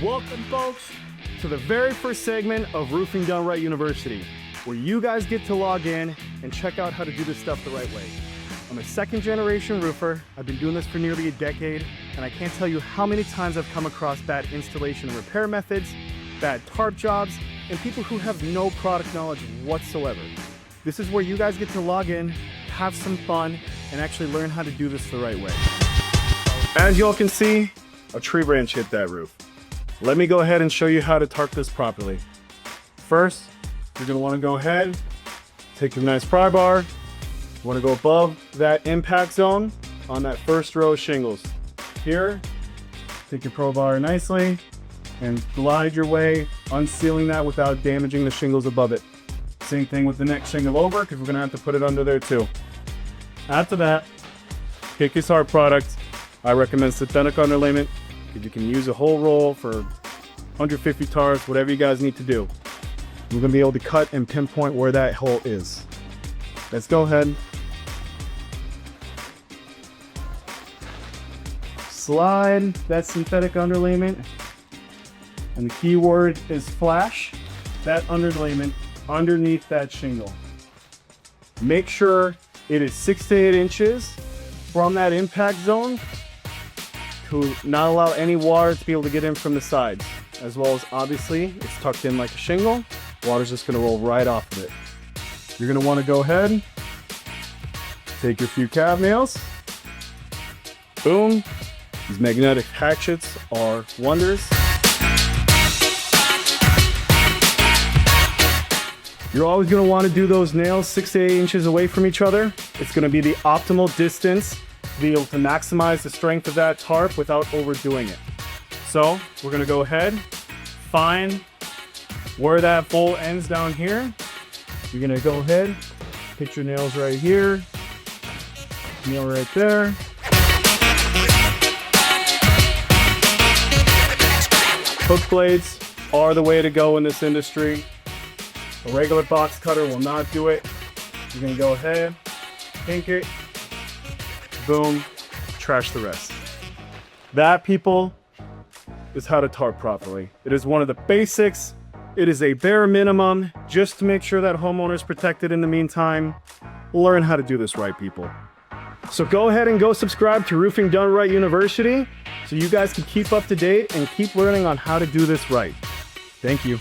Welcome, folks, to the very first segment of Roofing Done Right University, where you guys get to log in and check out how to do this stuff the right way. I'm a second-generation roofer. I've been doing this for nearly a decade, and I can't tell you how many times I've come across bad installation and repair methods, bad tarp jobs, and people who have no product knowledge whatsoever. This is where you guys get to log in, have some fun, and actually learn how to do this the right way. As y'all can see, a tree branch hit that roof. Let me go ahead and show you how to tarp this properly. First, you're gonna wanna go ahead, take your nice pry bar, you wanna go above that impact zone on that first row of shingles. Here, take your pry bar nicely and glide your way, unsealing that without damaging the shingles above it. Same thing with the next shingle over, because we're gonna have to put it under there too. After that, pick your tarp product. I recommend synthetic underlayment, because you can use a whole roll for 150 tarps, whatever you guys need to do. We're gonna be able to cut and pinpoint where that hole is. Let's go ahead. Slide that synthetic underlayment, and the key word is flash that underlayment underneath that shingle. Make sure it is 6 to 8 inches from that impact zone to not allow any water to be able to get in from the sides, as well as obviously it's tucked in like a shingle. Water's just gonna roll right off of it. You're gonna wanna go ahead, take your few cab nails, boom. These magnetic hatchets are wonders. You're always gonna wanna do those nails 6 to 8 inches away from each other. It's gonna be the optimal distance to be able to maximize the strength of that tarp without overdoing it. So we're gonna go ahead, find where that bowl ends down here. You're gonna go ahead, put your nails right here, nail right there. Hook blades are the way to go in this industry. A regular box cutter will not do it. You're gonna go ahead, kink it, boom, trash the rest. That, people, is how to tarp properly. It is one of the basics. It is a bare minimum just to make sure that homeowner is protected in the meantime. Learn how to do this right, people. So go ahead and go subscribe to Roofing Done Right University so you guys can keep up to date and keep learning on how to do this right. Thank you.